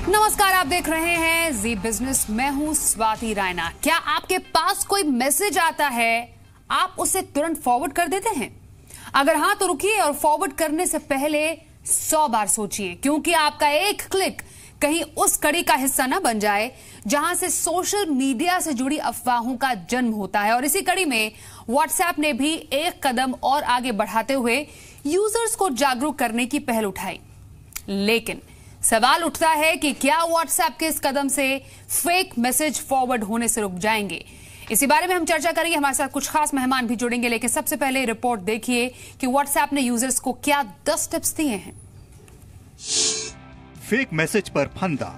नमस्कार, आप देख रहे हैं जी बिजनेस। मैं हूं स्वाति रायना। क्या आपके पास कोई मैसेज आता है, आप उसे तुरंत फॉरवर्ड कर देते हैं? अगर हां तो रुकिए और फॉरवर्ड करने से पहले 100 बार सोचिए, क्योंकि आपका एक क्लिक कहीं उस कड़ी का हिस्सा न बन जाए जहां से सोशल मीडिया से जुड़ी अफवाहों का जन्म होता है। और इसी कड़ी में व्हाट्सएप ने भी एक कदम और आगे बढ़ाते हुए यूजर्स को जागरूक करने की पहल उठाई। लेकिन सवाल उठता है कि क्या व्हाट्सएप के इस कदम से फेक मैसेज फॉरवर्ड होने से रुक जाएंगे? इसी बारे में हम चर्चा करेंगे। हमारे साथ कुछ खास मेहमान भी जुड़ेंगे, लेकिन सबसे पहले रिपोर्ट देखिए कि व्हाट्सएप ने यूजर्स को क्या 10 टिप्स दिए हैं। फेक मैसेज पर फंदा,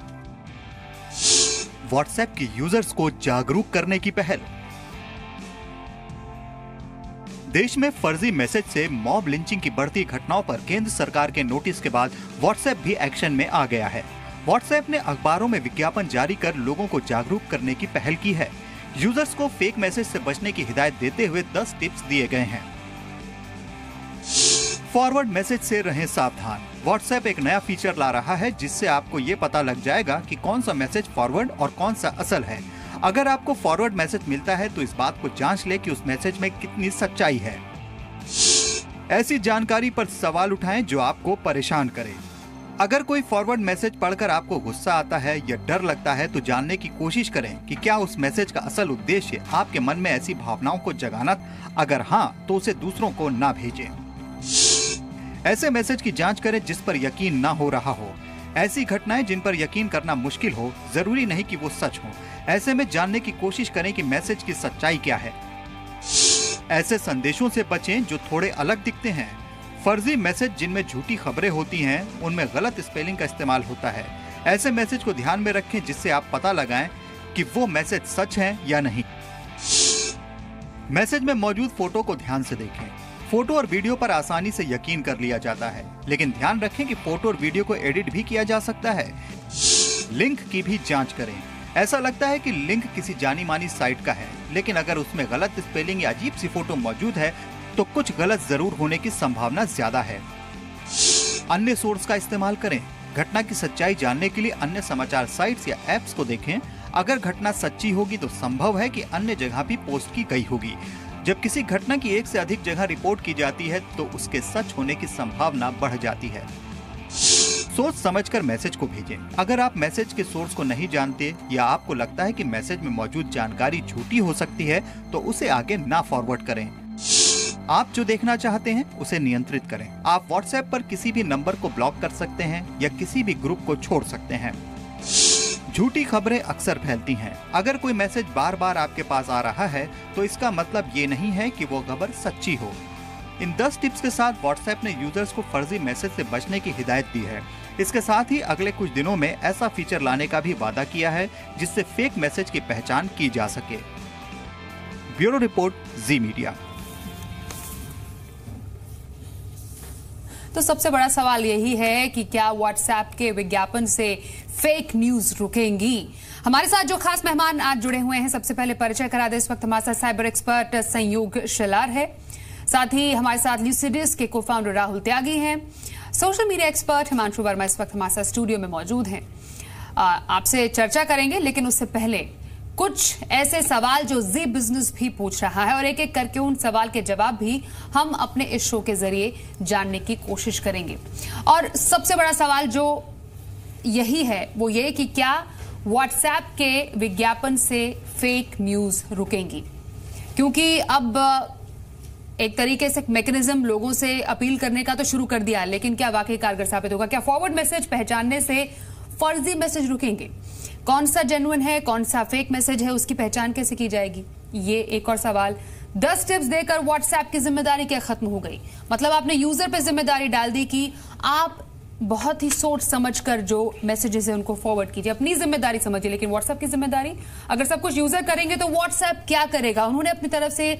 व्हाट्सएप के यूजर्स को जागरूक करने की पहल। देश में फर्जी मैसेज से मॉब लिंचिंग की बढ़ती घटनाओं पर केंद्र सरकार के नोटिस के बाद व्हाट्सएप भी एक्शन में आ गया है। व्हाट्सएप ने अखबारों में विज्ञापन जारी कर लोगों को जागरूक करने की पहल की है। यूजर्स को फेक मैसेज से बचने की हिदायत देते हुए 10 टिप्स दिए गए हैं। फॉरवर्ड मैसेज से रहें सावधान। व्हाट्सएप एक नया फीचर ला रहा है जिससे आपको ये पता लग जाएगा कि कौन सा मैसेज फॉरवर्ड और कौन सा असल है। अगर आपको फॉरवर्ड मैसेज मिलता है तो इस बात को जांच ले कि उस मैसेज में कितनी सच्चाई है। ऐसी जानकारी पर सवाल उठाएं जो आपको परेशान करे। अगर कोई फॉरवर्ड मैसेज पढ़कर आपको गुस्सा आता है या डर लगता है तो जानने की कोशिश करें कि क्या उस मैसेज का असल उद्देश्य आपके मन में ऐसी भावनाओं को जगाना। अगर हाँ, तो उसे दूसरों को ना भेजें। ऐसे मैसेज की जांच करें जिस पर यकीन ना हो रहा हो। ऐसी घटनाएं जिन पर यकीन करना मुश्किल हो, जरूरी नहीं कि वो सच हो। ऐसे में जानने की कोशिश करें कि मैसेज की सच्चाई क्या है। ऐसे संदेशों से बचें जो थोड़े अलग दिखते हैं। फर्जी मैसेज जिनमें झूठी खबरें होती हैं, उनमें गलत स्पेलिंग का इस्तेमाल होता है। ऐसे मैसेज को ध्यान में रखें जिससे आप पता लगाएं कि वो मैसेज सच है या नहीं। मैसेज में मौजूद फोटो को ध्यान से देखें। फोटो और वीडियो पर आसानी से यकीन कर लिया जाता है, लेकिन ध्यान रखें कि फोटो और वीडियो को एडिट भी किया जा सकता है। लिंक की भी जांच करें। ऐसा लगता है कि लिंक किसी जानी मानी साइट का है, लेकिन अगर उसमें गलत स्पेलिंग या अजीब सी फोटो मौजूद है तो कुछ गलत जरूर होने की संभावना ज्यादा है। अन्य सोर्स का इस्तेमाल करें। घटना की सच्चाई जानने के लिए अन्य समाचार साइट्स या एप्स को देखें। अगर घटना सच्ची होगी तो संभव है कि अन्य जगह भी पोस्ट की गई होगी। जब किसी घटना की एक से अधिक जगह रिपोर्ट की जाती है तो उसके सच होने की संभावना बढ़ जाती है। सोच समझकर मैसेज को भेजें। अगर आप मैसेज के सोर्स को नहीं जानते या आपको लगता है कि मैसेज में मौजूद जानकारी झूठी हो सकती है तो उसे आगे ना फॉरवर्ड करें। आप जो देखना चाहते हैं उसे नियंत्रित करें। आप व्हाट्सएप पर किसी भी नंबर को ब्लॉक कर सकते हैं या किसी भी ग्रुप को छोड़ सकते हैं। झूठी खबरें अक्सर फैलती हैं। अगर कोई मैसेज बार बार आपके पास आ रहा है तो इसका मतलब ये नहीं है कि वो खबर सच्ची हो। इन 10 टिप्स के साथ व्हाट्सएप ने यूजर्स को फर्जी मैसेज से बचने की हिदायत दी है। इसके साथ ही अगले कुछ दिनों में ऐसा फीचर लाने का भी वादा किया है जिससे फेक मैसेज की पहचान की जा सके। ब्यूरो रिपोर्ट, जी मीडिया। तो सबसे बड़ा सवाल यही है कि क्या व्हाट्सएप के विज्ञापन से फेक न्यूज रुकेंगी? हमारे साथ जो खास मेहमान आज जुड़े हुए हैं, सबसे पहले परिचय करा दे। इस वक्त हमारे साथ साइबर एक्सपर्ट संयोग शेलार है। साथ ही हमारे साथ ल्यूसिडिस के को-फाउंडर राहुल त्यागी हैं। Social media expert Himanshu Verma इस वक्त हमारे साथ स्टूडियो में मौजूद हैं। आपसे चर्चा करेंगे, लेकिन उससे पहले कुछ ऐसे सवाल जो जी बिजनेस भी पूछ रहा है और एक एक करके उन सवाल के जवाब भी हम अपने इस शो के जरिए जानने की कोशिश करेंगे। और सबसे बड़ा सवाल जो यही है वो ये कि क्या व्हाट्सएप के विज्ञापन से फेक न्यूज रुकेंगी? क्योंकि अब एक तरीके से मैकेनिज्म लोगों से अपील करने का तो शुरू कर दिया, लेकिन क्या वाकई कारगर साबित होगा? क्या फॉरवर्ड मैसेज पहचानने से फर्जी मैसेज रुकेंगे? कौन सा जेन्युइन है, कौन सा फेक मैसेज है, उसकी पहचान कैसे की जाएगी? ये एक और सवाल। 10 टिप्स देकर व्हाट्सएप की जिम्मेदारी क्या खत्म हो गई? मतलब आपने यूजर पे जिम्मेदारी डाल दी कि आप बहुत ही सोच समझकर जो मैसेजेस है उनको फॉरवर्ड कीजिए, अपनी जिम्मेदारी समझिए। लेकिन व्हाट्सएप की जिम्मेदारी, अगर सब कुछ यूजर करेंगे तो व्हाट्सएप क्या करेगा? उन्होंने अपनी तरफ से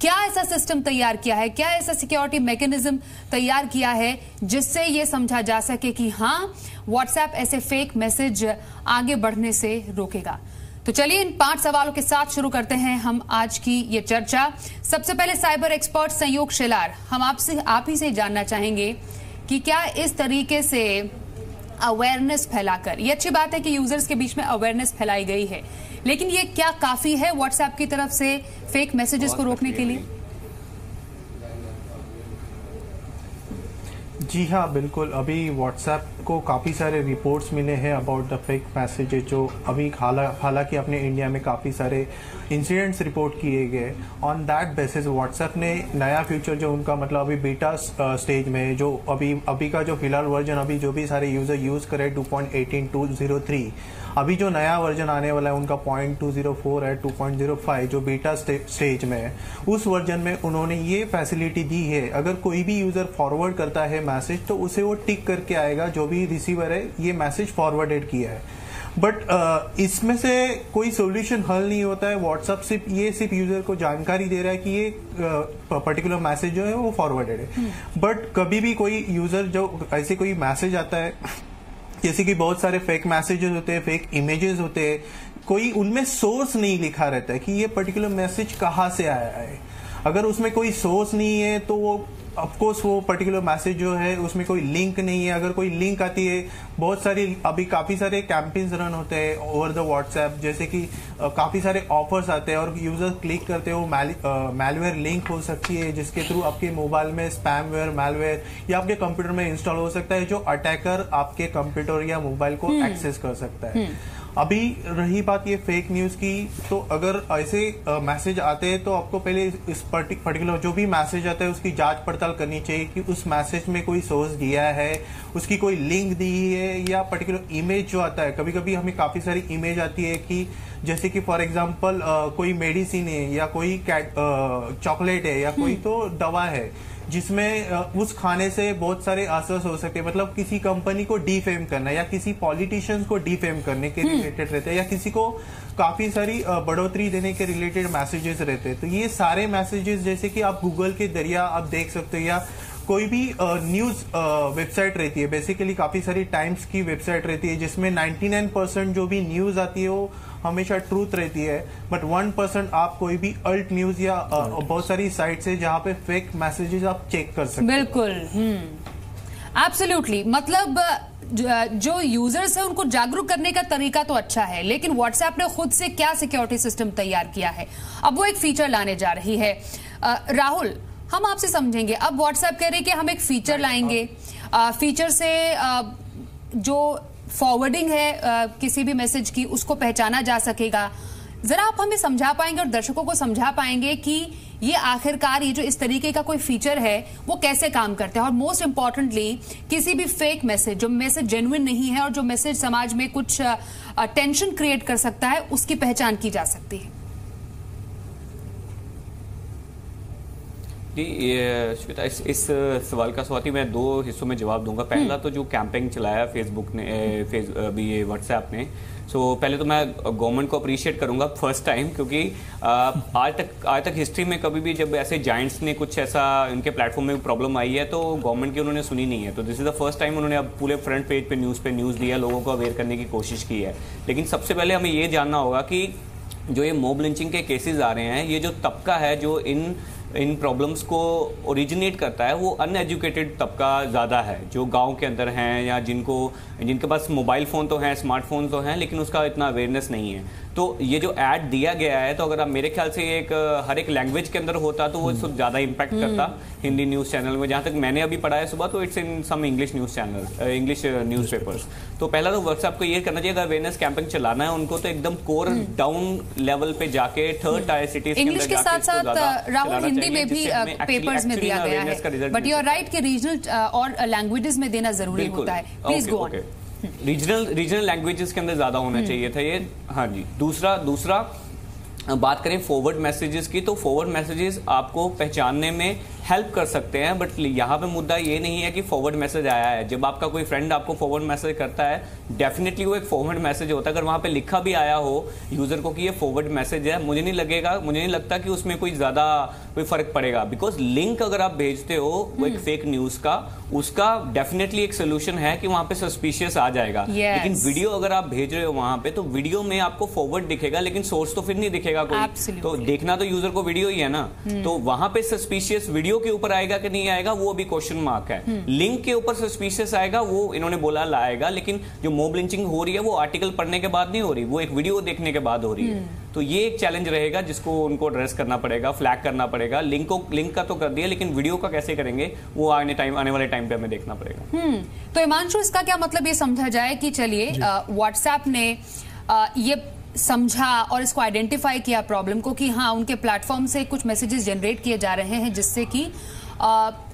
क्या ऐसा सिस्टम तैयार किया है, क्या ऐसा सिक्योरिटी मैकेनिज्म तैयार किया है जिससे ये समझा जा सके कि हाँ, व्हाट्सएप ऐसे फेक मैसेज आगे बढ़ने से रोकेगा? तो चलिए इन 5 सवालों के साथ शुरू करते हैं हम आज की ये चर्चा। सबसे पहले साइबर एक्सपर्ट संयोग शेलार, हम आप ही से जानना चाहेंगे कि क्या इस तरीके से अवेयरनेस फैलाकर। ये अच्छी बात है कि यूजर्स के बीच में अवेयरनेस फैलाई गई है, लेकिन ये क्या काफी है व्हाट्सएप की तरफ से फेक मैसेजेस को रोकने के लिए? जी हाँ, बिल्कुल। अभी व्हाट्सएप को काफ़ी सारे रिपोर्ट्स मिले हैं अबाउट द फेक मैसेजेस, जो अभी हालांकि अपने इंडिया में काफ़ी सारे इंसिडेंट्स रिपोर्ट किए गए। ऑन दैट बेसिस व्हाट्सएप ने नया फीचर जो उनका मतलब अभी बीटा स्टेज में, जो अभी का जो फिलहाल वर्जन अभी जो भी सारे यूज़र यूज़ करें 2.18.203, अभी जो नया वर्जन आने वाला है उनका 0.204 है, 2.05 जो बीटा स्टेज में है, उस वर्जन में उन्होंने ये फैसिलिटी दी है, अगर कोई भी यूजर फॉरवर्ड करता है मैसेज तो उसे वो टिक करके आएगा जो भी रिसीवर है ये मैसेज फॉरवर्डेड किया है। बट इसमें से कोई सोल्यूशन हल नहीं होता है। व्हाट्सएप सिर्फ यूजर को जानकारी दे रहा है कि ये पर्टिकुलर मैसेज जो है वो फॉरवर्डेड है। बट कभी भी कोई यूजर जो ऐसे कोई मैसेज आता है, जैसे कि बहुत सारे फेक मैसेजेस होते हैं, फेक इमेजेस होते हैं, कोई उनमें सोर्स नहीं लिखा रहता है कि ये पर्टिकुलर मैसेज कहाँ से आया है। अगर उसमें कोई सोर्स नहीं है तो वो ऑफकोर्स वो पर्टिकुलर मैसेज जो है उसमें कोई लिंक नहीं है। अगर कोई लिंक आती है, बहुत सारी अभी काफी सारे कैंपेन्स रन होते हैं ओवर द व्हाट्सएप, जैसे कि काफी सारे ऑफर्स आते हैं और यूजर क्लिक करते हो, मैलवेयर लिंक हो सकती है जिसके थ्रू आपके मोबाइल में स्पैमवेयर, मैलवेयर या आपके कंप्यूटर में इंस्टॉल हो सकता है, जो अटैकर आपके कंप्यूटर या मोबाइल को एक्सेस कर सकता है। अभी रही बात ये फेक न्यूज की, तो अगर ऐसे मैसेज आते हैं तो आपको पहले इस पर्टिकुलर जो भी मैसेज आता है उसकी जांच पड़ताल करनी चाहिए कि उस मैसेज में कोई सोर्स दिया है, उसकी कोई लिंक दी है, या पर्टिकुलर इमेज जो आता है। कभी कभी हमें काफी सारी इमेज आती है कि जैसे कि फॉर एग्जांपल कोई मेडिसिन है या कोई चॉकलेट है या कोई तो दवा है जिसमें उस खाने से बहुत सारे असर हो सकते हैं, मतलब किसी कंपनी को डीफेम करना या किसी पॉलिटिशियंस को डीफेम करने के रिलेटेड रहते हैं, या किसी को काफी सारी बढ़ोतरी देने के रिलेटेड मैसेजेस रहते हैं। तो ये सारे मैसेजेस जैसे कि आप गूगल के जरिए आप देख सकते हो, या कोई भी न्यूज वेबसाइट रहती है, बेसिकली काफी सारी टाइम्स की वेबसाइट रहती है जिसमें 99% जो भी न्यूज आती है वो हमेशा ट्रूथ रहती है, बट 1% आप कोई भी अल्ट न्यूज या बहुत सारी साइट्स है जहां पे फेक मैसेजेस आप चेक कर सकते हैं। बिल्कुल, एब्सोल्युटली। मतलब जो यूजर्स है उनको जागरूक करने का तरीका तो अच्छा है, लेकिन व्हाट्सएप ने खुद से क्या सिक्योरिटी सिस्टम तैयार किया है, अब वो एक फीचर लाने जा रही है। राहुल, हम आपसे समझेंगे, अब व्हाट्सएप कह रहे कि हम एक फीचर लाएंगे, फीचर से जो फॉरवर्डिंग है किसी भी मैसेज की उसको पहचाना जा सकेगा। जरा आप हमें समझा पाएंगे और दर्शकों को समझा पाएंगे कि ये आखिरकार ये जो इस तरीके का कोई फीचर है वो कैसे काम करते हैं, और मोस्ट इंपॉर्टेंटली किसी भी फेक मैसेज, जो मैसेज जेन्युइन नहीं है और जो मैसेज समाज में कुछ टेंशन क्रिएट कर सकता है, उसकी पहचान की जा सकती है। श्वेता, इस सवाल का स्वाति मैं दो हिस्सों में जवाब दूंगा। पहला तो जो कैंपेन चलाया फेसबुक ने, ये व्हाट्सएप ने, सो पहले तो मैं गवर्नमेंट को अप्रिशिएट करूंगा फर्स्ट टाइम, क्योंकि आज तक हिस्ट्री में कभी भी जब ऐसे जायंट्स ने कुछ ऐसा इनके प्लेटफॉर्म में प्रॉब्लम आई है तो गवर्नमेंट की उन्होंने सुनी नहीं है। तो this is the first time उन्होंने अब पूरे फ्रंट पेज पे न्यूज़ दिया, लोगों को अवेयर करने की कोशिश की है। लेकिन सबसे पहले हमें ये जानना होगा कि जो ये मॉब लिंचिंग के केसेस आ रहे हैं, ये जो तबका है जो इन प्रॉब्लम्स को ओरिजिनेट करता है, वो अनएजुकेटेड तबका ज़्यादा है, जो गांव के अंदर हैं या जिनके पास मोबाइल फ़ोन तो हैं, स्मार्टफोन तो हैं, लेकिन उसका इतना अवेयरनेस नहीं है। तो ये जो ऐड दिया गया है, तो अगर आप मेरे ख्याल से हर एक लैंग्वेज के अंदर होता तो वो ज़्यादा इम्पैक्ट करता हिंदी न्यूज़ चैनल में। जहाँ तक मैंने अभी पढ़ा है सुबह, तो it's in some English news channel, English newspapers. तो पहला तो व्हाट्सएप को ये करना चाहिए, अगर अवेयरनेस कैंपेन चलाना है उनको, तो एकदम कोर डाउन लेवल पे जाके थर्ड टायर सिटीज इंग्लिश के साथ साथ राहुल हिंदी में भी पेपर्स में दिया गया है, बट यू आर राइट कि रीजनल और लैंग्वेजेस में देना जरूरी होता है। Please go on. Regional languages के अंदर ज्यादा होना चाहिए था ये। हाँ जी। दूसरा बात करें फॉरवर्ड मैसेजेस की, तो फॉरवर्ड मैसेजेस आपको पहचानने में हेल्प कर सकते हैं, बट यहाँ पे मुद्दा ये नहीं है कि फॉरवर्ड मैसेज आया है। जब आपका कोई फ्रेंड आपको फॉरवर्ड मैसेज करता है, डेफिनेटली वो एक फॉरवर्ड मैसेज होता है। अगर वहाँ पे लिखा भी आया हो यूजर को कि ये फॉरवर्ड मैसेज है, मुझे नहीं लगता कि उसमें कोई ज्यादा कोई फर्क पड़ेगा, बिकॉज लिंक अगर आप भेजते हो वो एक फेक न्यूज का, उसका डेफिनेटली एक सोल्यूशन है कि वहां पे सस्पिशियस आ जाएगा। लेकिन वीडियो अगर आप भेज रहे हो वहां पे, तो वीडियो में आपको फॉरवर्ड दिखेगा, लेकिन सोर्स तो फिर नहीं दिखेगा कोई। तो देखना तो यूजर को वीडियो ही है ना, तो वहां पे सस्पिशियस वीडियो के ऊपर आएगा कि नहीं आएगा वो अभी क्वेश्चन मार्क है। लिंक के ऊपर सस्पिशियस आएगा, वो इन्होंने बोला लाएगा, लेकिन जो मॉब लिंचिंग हो रही है वो आर्टिकल पढ़ने के बाद नहीं हो रही, वो एक वीडियो देखने के बाद हो रही है। तो ये एक चैलेंज रहेगा जिसको उनको एड्रेस करना पड़ेगा, फ्लैग करना पड़ेगा। लिंक का तो कर दिया, लेकिन वीडियो का कैसे करेंगे वो आने वाले टाइम पे हमें देखना पड़ेगा। तो हिमांशु, इसका क्या मतलब ये समझा जाए कि चलिए व्हाट्सएप ने ये समझा और इसको आइडेंटिफाई किया प्रॉब्लम को कि हाँ उनके प्लेटफॉर्म से कुछ मैसेजेस जनरेट किए जा रहे हैं जिससे कि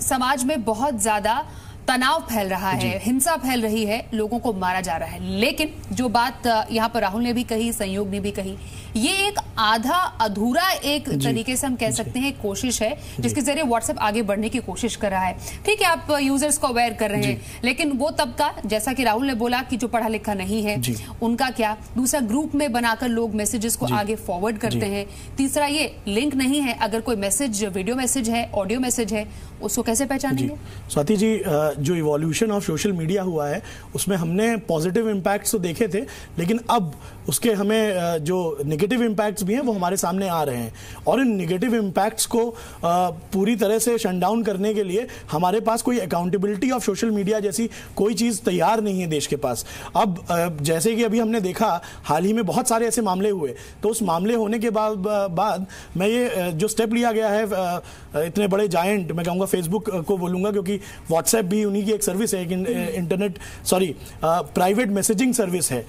समाज में बहुत ज्यादा तनाव फैल रहा है, हिंसा फैल रही है, लोगों को मारा जा रहा है। लेकिन जो बात यहाँ पर राहुल ने भी कही, संयोग ने भी कही, ये एक आधा अधूरा एक तरीके से हम कह सकते हैं कोशिश है जिसके जरिए व्हाट्सएप आगे बढ़ने की कोशिश कर रहा है। ठीक है, आप यूजर्स को अवेयर कर रहे हैं, लेकिन वो तबका, जैसा कि राहुल ने बोला कि जो पढ़ा लिखा नहीं है उनका क्या, दूसरा ग्रुप में बनाकर लोग मैसेजेस को आगे फॉरवर्ड करते हैं, तीसरा ये लिंक नहीं है, अगर कोई मैसेज वीडियो मैसेज है, ऑडियो मैसेज है, उसको कैसे पहचानेंगे? स्वाति जी, जो इवोल्यूशन ऑफ सोशल मीडिया हुआ है उसमें हमने पॉजिटिव इम्पैक्ट्स तो देखे थे, लेकिन अब उसके हमें जो नेगेटिव इम्पैक्ट्स भी हैं वो हमारे सामने आ रहे हैं, और इन नेगेटिव इम्पैक्ट्स को पूरी तरह से शट डाउन करने के लिए हमारे पास कोई अकाउंटेबिलिटी ऑफ सोशल मीडिया जैसी कोई चीज़ तैयार नहीं है देश के पास। अब जैसे कि अभी हमने देखा हाल ही में बहुत सारे ऐसे मामले हुए, तो उस मामले होने के बाद मैं ये जो स्टेप लिया गया है, इतने बड़े जायंट, मैं कहूँगा फेसबुक को बोलूँगा क्योंकि व्हाट्सएप भी उन्हीं की एक सर्विस है, एक प्राइवेट मैसेजिंग सर्विस है।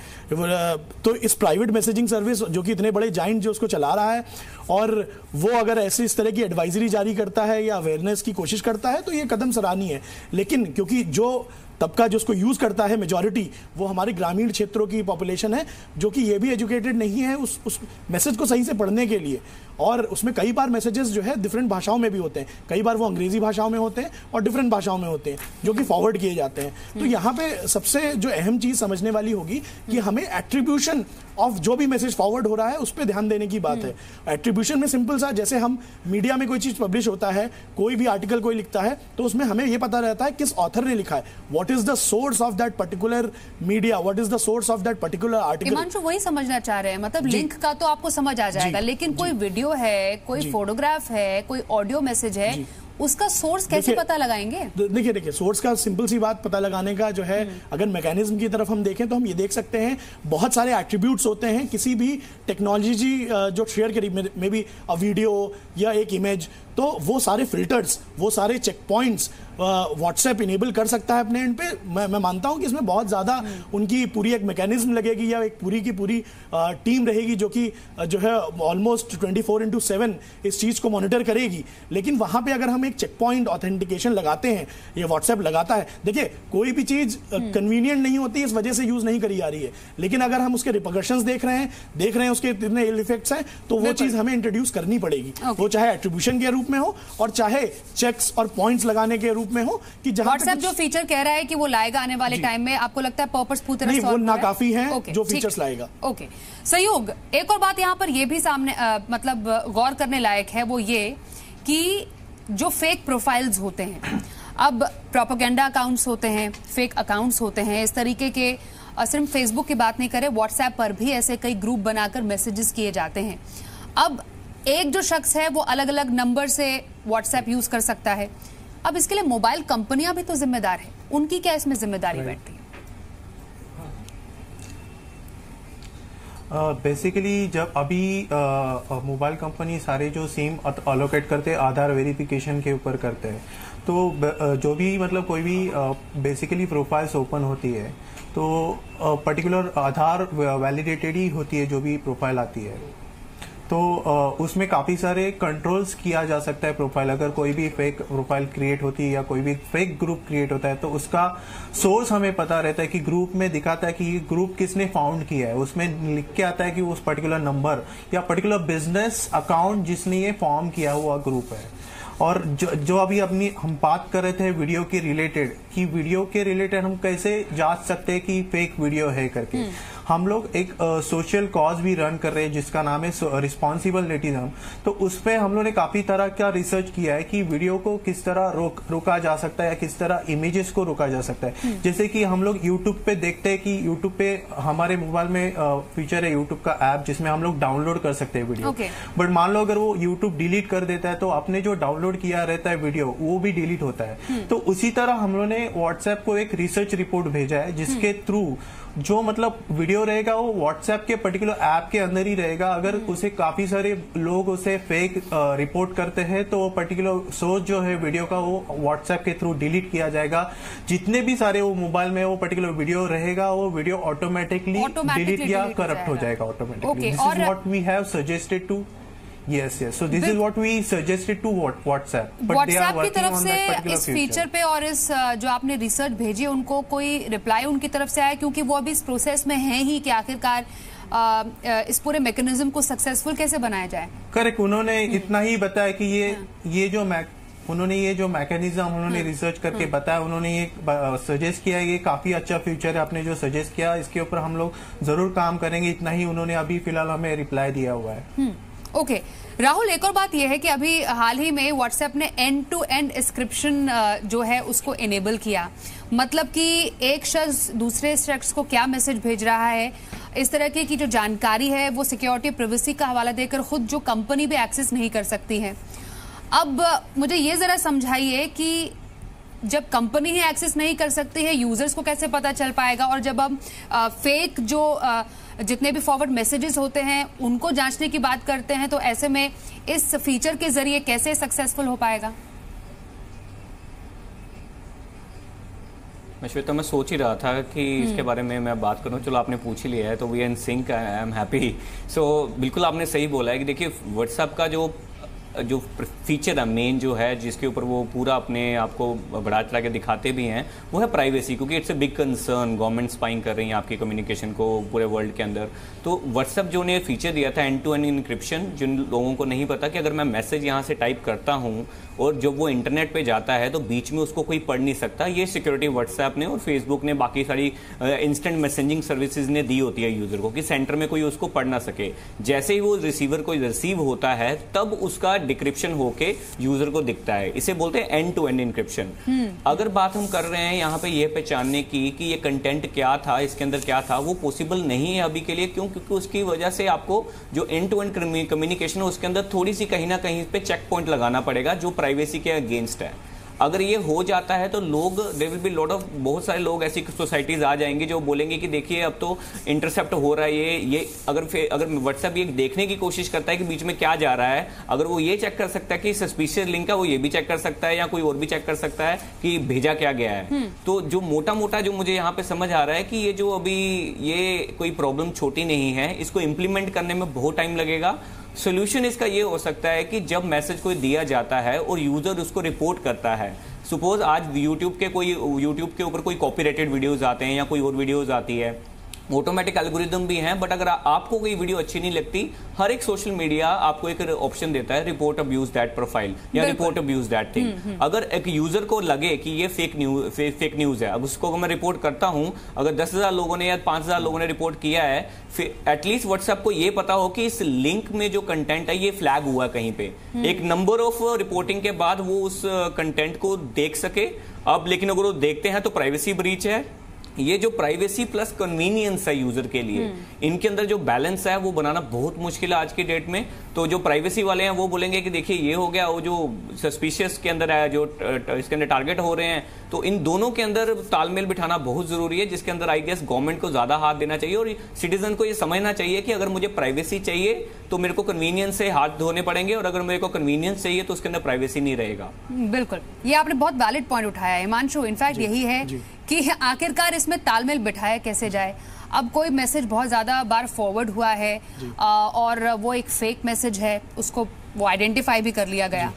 तो इस प्राइवेट मैसेजिंग सर्विस जो कि इतने बड़े जाइंट जो उसको चला रहा है, और वो अगर ऐसी इस तरह की एडवाइजरी जारी करता है या अवेयरनेस की कोशिश करता है तो ये कदम सराहनीय है। लेकिन क्योंकि जो तबका जो उसको यूज करता है मेजॉरिटी, वो हमारे ग्रामीण क्षेत्रों की पॉपुलेशन है जो कि ये भी एजुकेटेड नहीं है उस मैसेज को सही से पढ़ने के लिए, और उसमें कई बार मैसेजेस जो है डिफरेंट भाषाओं में भी होते हैं, कई बार वो अंग्रेजी भाषाओं में होते हैं और डिफरेंट भाषाओं में होते हैं जो कि फॉरवर्ड किए जाते हैं। तो यहाँ पे सबसे जो अहम चीज समझने वाली होगी कि हमें एट्रीब्यूशन ऑफ जो भी मैसेज फॉरवर्ड हो रहा है उस पर ध्यान देने की बात है। एट्रीब्यूशन में सिंपल सा, जैसे हम मीडिया में कोई चीज पब्लिश होता है, कोई भी आर्टिकल कोई लिखता है, तो उसमें हमें यह पता रहता है किस ऑथर ने लिखा है, what is the source of that particular media, what is the source of that particular article. Himanshu वही समझना चाह रहे हैं, मतलब लिंक का तो आपको समझ आ जाएगा, लेकिन कोई वीडियो है, कोई फोटोग्राफ है, कोई ऑडियो मैसेज है, उसका सोर्स कैसे पता लगाएंगे? देखिए सोर्स का सिंपल सी बात पता लगाने का जो है, अगर मैकेनिज्म की तरफ हम देखें तो हम ये देख सकते हैं बहुत सारे एट्रीब्यूट्स होते हैं किसी भी टेक्नोलॉजी जो शेयर करी, मे बी अ वीडियो या एक इमेज, तो वो सारे फिल्टर्स, वो सारे चेक पॉइंट्स व्हाट्सएप इनेबल कर सकता है अपने एंड पे। मैं मानता हूं कि इसमें बहुत ज्यादा उनकी पूरी एक मैकेनिज्म लगेगी या एक पूरी की पूरी टीम रहेगी जो कि जो है ऑलमोस्ट 24/7 इस चीज को मॉनिटर करेगी। लेकिन वहां पे अगर हम एक चेक पॉइंट ऑथेंटिकेशन लगाते हैं, ये व्हाट्सएप लगाता है, देखिए कोई भी चीज कन्वीनियंट नहीं होती, इस वजह से यूज नहीं करी जा रही है, लेकिन अगर हम उसके रिपरकशंस देख रहे हैं उसके कितने इल इफेक्ट्स हैं, तो वो चीज हमें इंट्रोड्यूस करनी पड़ेगी, वो चाहे एट्रीब्यूशन के रूप में हो और चाहे चेक्स और पॉइंट्स लगाने के रूप में हो। कि व्हाट्सएप जो फीचर कह रहा है कि वो लाएगा आने वाले टाइम में, आपको लगता है पर्पसफुल तरह से वो नाकाफी है जो फीचर्स लाएगा? ओके, सहयोग। एक और बात यहां पर ये भी सामने मतलब गौर करने लायक है, वो ये कि जो फेक प्रोफाइल्स होते हैं, अब प्रोपेगेंडा अकाउंट्स होते हैं, फेक अकाउंट्स होते हैं, इस तरीके के सिर्फ फेसबुक की बात नहीं करें, व्हाट्सएप पर भी ऐसे कई ग्रुप बनाकर मैसेजेस किए जाते हैं। अब एक जो शख्स है वो अलग अलग नंबर से व्हाट्सएप यूज कर सकता है, अब इसके लिए मोबाइल कंपनियां भी तो जिम्मेदार है, उनकी क्या इसमें जिम्मेदारी बैठती है? बेसिकली जब अभी मोबाइल कंपनी सारे जो सिम अलोकेट करते हैं आधार वेरिफिकेशन के ऊपर करते हैं, तो जो भी मतलब कोई भी बेसिकली प्रोफाइल्स ओपन होती है तो पर्टिकुलर आधार वैलिडेटेड ही होती है जो भी प्रोफाइल आती है, तो उसमें काफ़ी सारे कंट्रोल्स किया जा सकता है प्रोफाइल। अगर कोई भी फेक प्रोफाइल क्रिएट होती है या कोई भी फेक ग्रुप क्रिएट होता है तो उसका सोर्स हमें पता रहता है कि ग्रुप में दिखाता है कि ये ग्रुप किसने फाउंड किया है, उसमें लिख के आता है कि उस पर्टिकुलर नंबर या पर्टिकुलर बिजनेस अकाउंट जिसने ये फॉर्म किया हुआ ग्रुप है। और जो अभी अपनी हम बात कर रहे थे वीडियो के रिलेटेड, कि वीडियो के रिलेटेड हम कैसे जांच सकते हैं कि फेक वीडियो है करके, हम लोग एक सोशल कॉज भी रन कर रहे हैं जिसका नाम है रिस्पॉन्सिबल नेटिज्म। तो उसमें हम लोग ने काफी तरह का रिसर्च किया है कि वीडियो को किस तरह रोका जा सकता है या किस तरह इमेजेस को रोका जा सकता है। जैसे कि हम लोग यूट्यूब पे देखते हैं कि यूट्यूब पे हमारे मोबाइल में फीचर है यूट्यूब का ऐप जिसमें हम लोग डाउनलोड कर सकते हैं वीडियो। बट मान लो अगर वो यूट्यूब डिलीट कर देता है तो आपने जो डाउनलोड किया रहता है वीडियो वो भी डिलीट होता है। तो उसी तरह हम लोग ने व्हाट्सएप को एक रिसर्च रिपोर्ट भेजा है जिसके थ्रू जो मतलब वीडियो रहेगा वो व्हाट्सएप के पर्टिकुलर ऐप के अंदर ही रहेगा। अगर उसे काफी सारे लोग उसे फेक रिपोर्ट करते हैं तो वो पर्टिकुलर सोर्स जो है वीडियो का वो व्हाट्सएप के थ्रू डिलीट किया जाएगा। जितने भी सारे वो मोबाइल में वो पर्टिकुलर वीडियो रहेगा वो वीडियो ऑटोमेटिकली डिलीट या करप्ट हो जाएगा automatically. This is what we have suggested to Yes. So this is what we suggested to WhatsApp. WhatsApp की तरफ से इस फीचर पे और इस जो आपने रिसर्च भेजी उनको कोई रिप्लाई उनकी तरफ से आया, क्योंकि वो अभी इस प्रोसेस में है ही कि आखिरकार इस पूरे मैकेनिज्म को सक्सेसफुल कैसे बनाया जाए? करेक्ट, उन्होंने इतना ही बताया कि ये जो मैकेनिज्म उन्होंने रिसर्च करके बताया, उन्होंने ये सजेस्ट किया ये काफी अच्छा फ्यूचर है। आपने जो सजेस्ट किया इसके ऊपर हम लोग जरूर काम करेंगे, इतना ही उन्होंने अभी फिलहाल हमें रिप्लाई दिया हुआ है। ओके राहुल, एक और बात यह है कि अभी हाल ही में व्हाट्सएप ने एंड टू एंड इंक्रिप्शन जो है उसको इनेबल किया। मतलब कि एक शख्स दूसरे शख्स को क्या मैसेज भेज रहा है, इस तरह की जो जानकारी है वो सिक्योरिटी प्राइवेसी का हवाला देकर खुद जो कंपनी भी एक्सेस नहीं कर सकती है। अब मुझे ये जरा समझाइए कि जब कंपनी ही एक्सेस नहीं कर सकती है यूजर्स को कैसे पता चल पाएगा, और जब हम फेक जो जितने भी फॉरवर्ड मैसेजेस होते हैं उनको जांचने की बात करते हैं तो ऐसे में इस फीचर के जरिए कैसे सक्सेसफुल हो पाएगा? श्वेता, मैं सोच ही रहा था कि इसके बारे में मैं बात करूं। चलो आपने पूछ ही लिया है तो we in sync, I am happy. So बिल्कुल आपने सही बोला है कि देखिए व्हाट्सएप का जो फीचर है मेन जो है जिसके ऊपर वो पूरा अपने आपको बढ़ा चढ़ा के दिखाते भी हैं वो है प्राइवेसी, क्योंकि it's a big concern. Government spying कर रही है आपकी कम्युनिकेशन को पूरे वर्ल्ड के अंदर। तो व्हाट्सएप जो ने फीचर दिया था एंड टू एंड इंक्रिप्शन, जिन लोगों को नहीं पता कि अगर मैं मैसेज यहाँ से टाइप करता हूँ और जब वो इंटरनेट पे जाता है तो बीच में उसको कोई पढ़ नहीं सकता, ये सिक्योरिटी व्हाट्सएप ने और फेसबुक ने बाकी सारी इंस्टेंट मैसेजिंग सर्विसेज ने दी होती है यूजर को कि सेंटर में कोई उसको पढ़ ना सके। जैसे ही वो रिसीवर को रिसीव होता है तब उसका डिक्रिप्शन होके यूजर को दिखता है। इसे बोलते हैं एंड टू एंड इंक्रिप्शन। अगर बात हम कर रहे हैं यहाँ पे ये पहचानने की कि ये कंटेंट क्या था, इसके अंदर क्या था, वो पॉसिबल नहीं है अभी के लिए। क्यों? क्योंकि उसकी वजह से आपको जो एंड टू एंड कम्युनिकेशन है उसके अंदर थोड़ी सी कहीं ना कहीं पे चेक पॉइंट लगाना पड़ेगा जो प्राइवेसी के अगेंस्ट है। अगर ये हो जाता है तो लोग there will be lot of बहुत सारे लोग ऐसी सोसाइटीज आ जाएंगे जो बोलेंगे कि देखिए अब तो इंटरसेप्ट हो रहा है ये अगर व्हाट्सएप ये देखने की कोशिश करता है कि बीच में क्या जा रहा है, अगर वो ये चेक कर सकता है कि सस्पिशियस लिंक है वो ये भी चेक कर सकता है या कोई और भी चेक कर सकता है कि भेजा क्या गया है। तो जो मोटा मोटा जो मुझे यहाँ पे समझ आ रहा है कि ये जो अभी ये कोई प्रॉब्लम छोटी नहीं है, इसको इम्प्लीमेंट करने में बहुत टाइम लगेगा। सोल्यूशन इसका ये हो सकता है कि जब मैसेज कोई दिया जाता है और यूजर उसको रिपोर्ट करता है, सपोज आज यूट्यूब के ऊपर कोई कॉपीराइटेड वीडियोस आते हैं या कोई और वीडियोस आती है, ऑटोमेटिक एल्गोरिदम भी हैं, बट अगर आपको कोई वीडियो अच्छी नहीं लगती, हर एक सोशल मीडिया आपको एक ऑप्शन देता है रिपोर्ट अब्यूज दैट प्रोफाइल या रिपोर्ट अब्यूज दैट थिंग। अगर एक यूजर को लगे कि ये फेक न्यूज है, अब उसको मैं रिपोर्ट करता हूं, अगर 10,000 लोगों ने या 5,000 लोगों ने रिपोर्ट किया है, एटलीस्ट व्हाट्सएप को ये पता हो कि इस लिंक में जो कंटेंट है ये फ्लैग हुआ कहीं पे, एक नंबर ऑफ रिपोर्टिंग के बाद वो उस कंटेंट को देख सके। अब लेकिन अगर वो देखते हैं तो प्राइवेसी ब्रीच है। ये जो प्राइवेसी प्लस कन्वीनियंस है यूजर के लिए, इनके अंदर जो बैलेंस है वो बनाना बहुत मुश्किल है आज की डेट में। तो जो प्राइवेसी वाले हैं वो बोलेंगे कि देखिए ये हो गया, वो जो सस्पिशियस के अंदर है, जो इसके अंदर टारगेट हो रहे हैं, तो इन दोनों के अंदर तालमेल बिठाना बहुत जरूरी है, जिसके अंदर आई गेस गवर्नमेंट को ज्यादा हाथ देना चाहिए और सिटीजन को ये समझना चाहिए कि अगर मुझे प्राइवेसी चाहिए तो मेरे को कन्वीनियंस से हाथ धोने पड़ेंगे, और अगर मेरे को कन्वीनियंस चाहिए तो उसके अंदर प्राइवेसी नहीं रहेगा। बिल्कुल, ये आपने बहुत वैलिड पॉइंट उठाया है हिमांशु। इनफैक्ट यही है कि आखिरकार इसमें तालमेल बिठाया कैसे जाए। अब कोई मैसेज बहुत ज़्यादा बार फॉरवर्ड हुआ है और वो एक फेक मैसेज है, उसको वो आइडेंटिफाई भी कर लिया गया।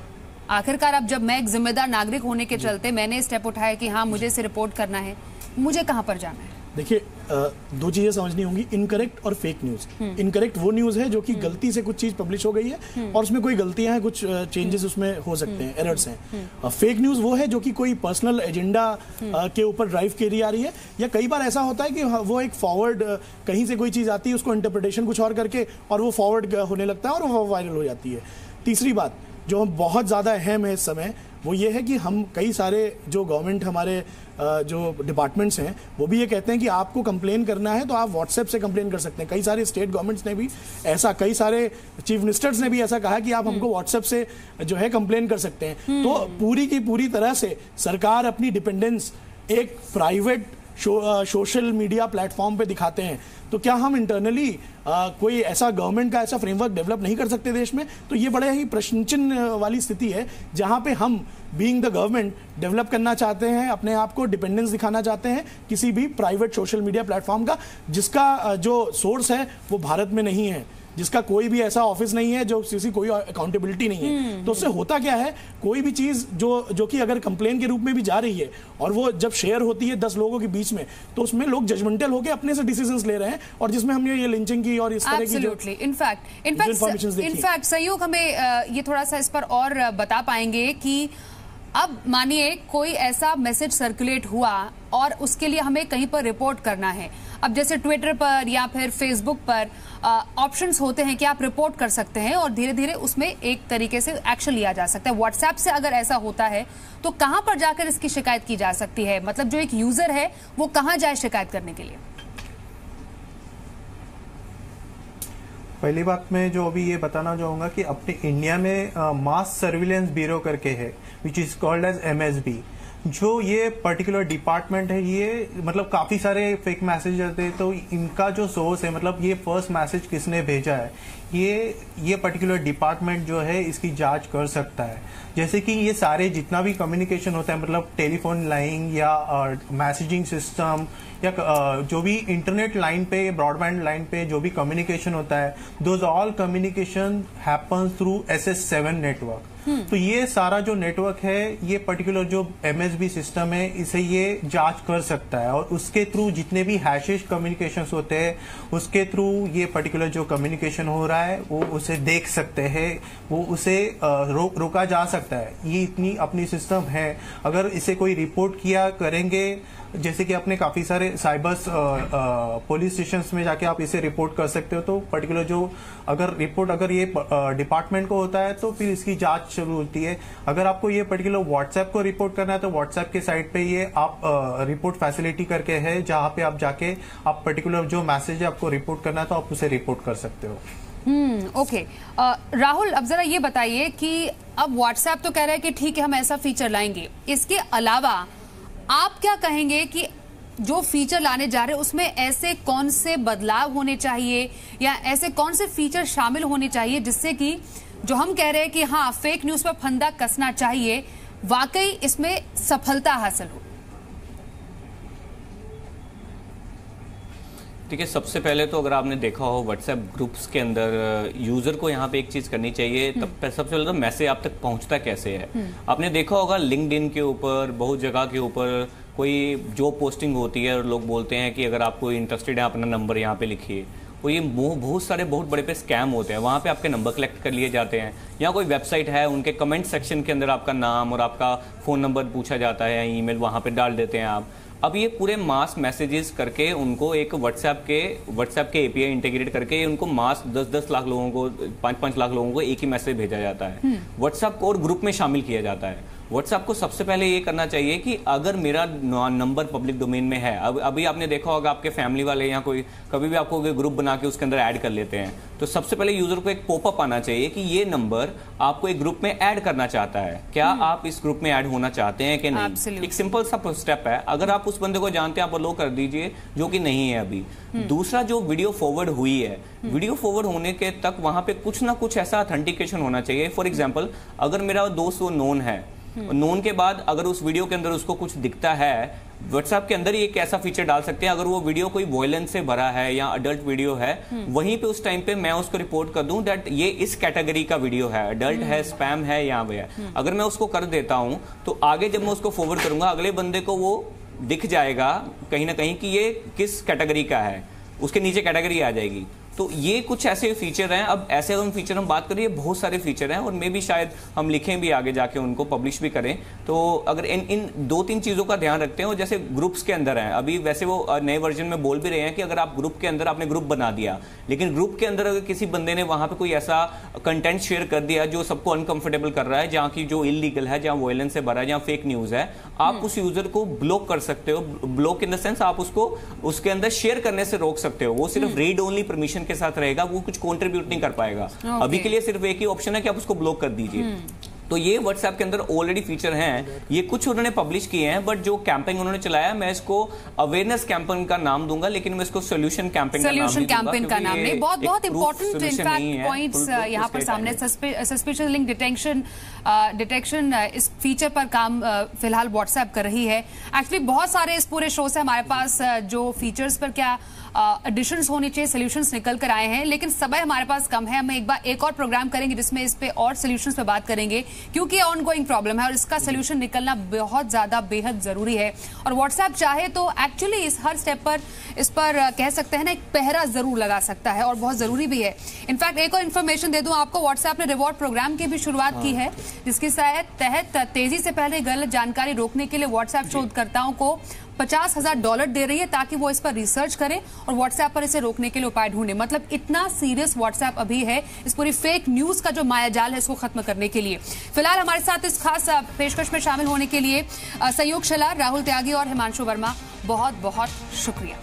आखिरकार अब जब मैं एक जिम्मेदार नागरिक होने के चलते मैंने स्टेप उठाया कि हाँ मुझे इसे रिपोर्ट करना है, मुझे कहाँ पर जाना है? देखिए, दो चीजें समझनी होंगी, इनकरेक्ट और फेक न्यूज। इनकरेक्ट वो न्यूज है जो कि गलती से कुछ चीज पब्लिश हो गई है और उसमें कोई गलतियां हैं, कुछ चेंजेस उसमें हो सकते हैं, एरर्स हैं। फेक न्यूज वो है जो कि कोई पर्सनल एजेंडा के ऊपर ड्राइव करी आ रही है, या कई बार ऐसा होता है कि वो एक फॉरवर्ड कहीं से कोई चीज आती है, उसको इंटरप्रिटेशन कुछ और करके और वो फॉरवर्ड होने लगता है और वो वायरल हो जाती है। तीसरी बात जो बहुत ज्यादा अहम है इस समय, वो ये है कि हम कई सारे जो गवर्नमेंट हमारे जो डिपार्टमेंट्स हैं वो भी ये कहते हैं कि आपको कंप्लेन करना है तो आप व्हाट्सएप से कंप्लेन कर सकते हैं। कई सारे स्टेट गवर्नमेंट्स ने भी ऐसा, कई सारे चीफ मिनिस्टर्स ने भी ऐसा कहा कि आप हमको व्हाट्सएप से जो है कंप्लेन कर सकते हैं। तो पूरी की पूरी तरह से सरकार अपनी डिपेंडेंस एक प्राइवेट सोशल मीडिया प्लेटफॉर्म पे दिखाते हैं। तो क्या हम इंटरनली कोई ऐसा गवर्नमेंट का ऐसा फ्रेमवर्क डेवलप नहीं कर सकते देश में? तो ये बड़े ही प्रश्न चिन्ह वाली स्थिति है जहां पे हम बीइंग द गवर्नमेंट डेवलप करना चाहते हैं, अपने आप को डिपेंडेंस दिखाना चाहते हैं किसी भी प्राइवेट सोशल मीडिया प्लेटफॉर्म का, जिसका जो सोर्स है वो भारत में नहीं है, जिसका कोई भी ऐसा ऑफिस नहीं है, जो किसी कोई अकाउंटेबिलिटी नहीं है। तो उससे होता क्या है, कोई भी चीज जो कि अगर कंप्लेन के रूप में भी जा रही है और वो जब शेयर होती है 10 लोगों के बीच में, तो उसमें लोग जजमेंटल होकर अपने से डिसीजंस ले रहे हैं, और जिसमें हमने ये लिंचिंग की और इस तरह की जो इनफैक्ट सहयोग हमें ये थोड़ा सा इस पर और बता पाएंगे कि अब मानिए कोई ऐसा मैसेज सर्कुलेट हुआ और उसके लिए हमें कहीं पर रिपोर्ट करना है। अब जैसे ट्विटर पर या फिर फेसबुक पर ऑप्शंस होते हैं कि आप रिपोर्ट कर सकते हैं और धीरे धीरे उसमें एक तरीके से एक्शन लिया जा सकता है। व्हाट्सएप से अगर ऐसा होता है तो कहां पर जाकर इसकी शिकायत की जा सकती है? मतलब जो एक यूजर है वो कहां जाए शिकायत करने के लिए? पहली बात मैं जो अभी ये बताना चाहूंगा कि अपने इंडिया में मास सर्विलेंस ब्यूरो करके है, which is called as MSB। जो ये पर्टिकुलर डिपार्टमेंट है, ये मतलब काफी सारे फेक मैसेज आते हैं, तो इनका जो सोर्स है, मतलब ये फर्स्ट मैसेज किसने भेजा है, ये पर्टिकुलर डिपार्टमेंट जो है इसकी जांच कर सकता है। जैसे कि ये सारे जितना भी कम्युनिकेशन होता है, मतलब टेलीफोन लाइन या मैसेजिंग सिस्टम या जो भी इंटरनेट लाइन पे, ब्रॉडबैंड लाइन पे जो भी कम्युनिकेशन होता है, those all communication happens through SS7 network. तो ये सारा जो नेटवर्क है, ये पर्टिकुलर जो MSB सिस्टम है, इसे ये जांच कर सकता है और उसके थ्रू जितने भी हैशेज कम्युनिकेशन होते हैं, उसके थ्रू ये पर्टिकुलर जो कम्युनिकेशन हो रहा है वो उसे देख सकते हैं, वो उसे रोका जा सकता है। ये इतनी अपनी सिस्टम है। अगर इसे कोई रिपोर्ट किया करेंगे, जैसे कि आपने काफी सारे साइबर्स पुलिस स्टेशंस में जाके आप इसे रिपोर्ट कर सकते हो, तो पर्टिकुलर जो अगर ये डिपार्टमेंट को होता है तो फिर इसकी जांच शुरू होती है। अगर आपको ये पर्टिकुलर व्हाट्सएप को रिपोर्ट करना है तो व्हाट्सएप के साइट पे ये आप रिपोर्ट फैसिलिटी करके है, जहां पे आप जाके आप पर्टिकुलर जो मैसेज है आपको रिपोर्ट करना है तो आप उसे रिपोर्ट कर सकते हो। ओके। राहुल, अब जरा ये बताइए कि अब व्हाट्सएप तो कह रहा है कि ठीक है हम ऐसा फीचर लाएंगे, इसके अलावा आप क्या कहेंगे कि जो फीचर लाने जा रहे हैं उसमें ऐसे कौन से बदलाव होने चाहिए या ऐसे कौन से फीचर शामिल होने चाहिए जिससे कि जो हम कह रहे हैं कि हाँ फेक न्यूज पर फंदा कसना चाहिए, वाकई इसमें सफलता हासिल हो? ठीक है, सबसे पहले तो अगर आपने देखा हो व्हाट्सएप ग्रुप्स के अंदर यूजर को यहाँ पे एक चीज करनी चाहिए, तब सबसे पहले तो मैसेज आप तक पहुंचता कैसे है। आपने देखा होगा लिंक्डइन के ऊपर, बहुत जगह के ऊपर कोई जो पोस्टिंग होती है और लोग बोलते हैं कि अगर आपको इंटरेस्टेड है अपना नंबर यहाँ पे लिखिए। वो ये बहुत सारे बहुत बड़े पे स्कैम होते हैं, वहाँ पे आपके नंबर कलेक्ट कर लिए जाते हैं। या कोई वेबसाइट है, उनके कमेंट सेक्शन के अंदर आपका नाम और आपका फ़ोन नंबर पूछा जाता है या ईमेल वहाँ पे डाल देते हैं आप। अब ये पूरे मास मैसेजेस करके उनको एक व्हाट्सएप के API इंटीग्रेट करके उनको मास 10-10 लाख लोगों को, 5-5 लाख लोगों को एक ही मैसेज भेजा जाता है। व्हाट्सएप को और ग्रुप में शामिल किया जाता है। व्हाट्सएप को सबसे पहले ये करना चाहिए कि अगर मेरा नंबर पब्लिक डोमेन में है, अभी आपने देखा होगा आपके फैमिली वाले या कोई कभी भी आपको ग्रुप बना के उसके अंदर ऐड कर लेते हैं, तो सबसे पहले यूजर को एक पॉपअप आना चाहिए कि ये नंबर आपको एक ग्रुप में ऐड करना चाहता है, क्या आप इस ग्रुप में ऐड होना चाहते हैं कि नहीं। एक सिंपल सा स्टेप है, अगर आप उस बंदे को जानते हैं आप अलो कर दीजिए, जो कि नहीं है अभी। दूसरा, जो वीडियो फॉरवर्ड हुई है, वीडियो फॉरवर्ड होने के तक वहां पे कुछ ना कुछ ऐसा ऑथेंटिकेशन होना चाहिए। फॉर एग्जाम्पल, अगर मेरा दोस्त वो नोन है, नोन के बाद अगर उस वीडियो के अंदर उसको कुछ दिखता है, व्हाट्सएप के अंदर ही एक ऐसा फीचर डाल सकते हैं, अगर वो वीडियो कोई वॉयलेंस से भरा है या अडल्ट वीडियो है, वहीं पे उस टाइम पे मैं उसको रिपोर्ट कर दूं दैट ये इस कैटेगरी का वीडियो है, अडल्ट है, स्पैम है, यहाँ पे है। अगर मैं उसको कर देता हूं तो आगे जब मैं उसको फॉरवर्ड करूंगा, अगले बंदे को वो दिख जाएगा कहीं ना कहीं कि ये किस कैटेगरी का है, उसके नीचे कैटेगरी आ जाएगी। तो ये कुछ ऐसे फीचर हैं। अब ऐसे हम फीचर हम बात करें, बहुत सारे फीचर हैं और मे भी शायद हम लिखें भी आगे जाके, उनको पब्लिश भी करें। तो अगर इन 2-3 चीज़ों का ध्यान रखते हैं, और जैसे ग्रुप्स के अंदर हैं, अभी वैसे वो नए वर्जन में बोल भी रहे हैं कि अगर आप ग्रुप के अंदर आपने ग्रुप बना दिया, लेकिन ग्रुप के अंदर अगर किसी बंदे ने वहां पे कोई ऐसा कंटेंट शेयर कर दिया जो सबको अनकंफर्टेबल कर रहा है, जहाँ की जो इलीगल है, जहाँ वायलेंस से भरा है, जहाँ फेक न्यूज़ है, आप उस यूजर को ब्लॉक कर सकते हो। ब्लॉक इन द सेंस आप उसको उसके अंदर शेयर करने से रोक सकते हो। वो सिर्फ रीड ओनली परमिशन के साथ रहेगा, वो कुछ कंट्रीब्यूट नहीं कर पाएगा। अभी के लिए सिर्फ एक ही ऑप्शन है कि आप उसको ब्लॉक कर दीजिए। तो ये व्हाट्सएप के अंदर ऑलरेडी फीचर हैं, ये कुछ उन्होंने पब्लिश किए हैं, बट जो कैंपेन उन्होंने चलाया, मैं इसको अवेयरनेस कैंपेन का नाम दूंगा, लेकिन मैं इसको सोल्यूशन कैंपेन का नाम नहीं। बहुत इंपॉर्टेंट इनफैक्ट पॉइंट्स यहाँ पर सामने। सस्पिशियस लिंक डिटेक्शन इस फीचर पर काम फिलहाल व्हाट्सएप कर रही है। एक्चुअली बहुत सारे इस पूरे शो से हमारे पास जो फीचर्स पर क्या एडिशंस होने चाहिए, सोल्यूशंस निकल कर आए हैं, लेकिन समय हमारे पास कम है। हम एक और प्रोग्राम करेंगे जिसमें इस पे और सोल्यूशंस पे बात करेंगे, क्योंकि ऑनगोइंग प्रॉब्लम है और इसका सोल्यूशन निकलना बहुत ज्यादा बेहद जरूरी है। और व्हाट्सएप चाहे तो एक्चुअली इस हर स्टेप पर इस पर कह सकते हैं ना, एक पहरा जरूर लगा सकता है और बहुत जरूरी भी है। इनफैक्ट एक और इन्फॉर्मेशन दे दूं आपको, व्हाट्सएप ने रिवॉर्ड प्रोग्राम की भी शुरुआत की है, जिसके तहत तेजी से पहले गलत जानकारी रोकने के लिए व्हाट्सएप शोधकर्ताओं को $50,000 दे रही है, ताकि वो इस पर रिसर्च करें और व्हाट्सएप पर इसे रोकने के लिए उपाय ढूंढे। मतलब इतना सीरियस व्हाट्सएप अभी है इस पूरी फेक न्यूज का जो मायाजाल है इसको खत्म करने के लिए। फिलहाल हमारे साथ इस खास पेशकश में शामिल होने के लिए संयोग शलार, राहुल त्यागी और हिमांशु वर्मा, बहुत बहुत शुक्रिया।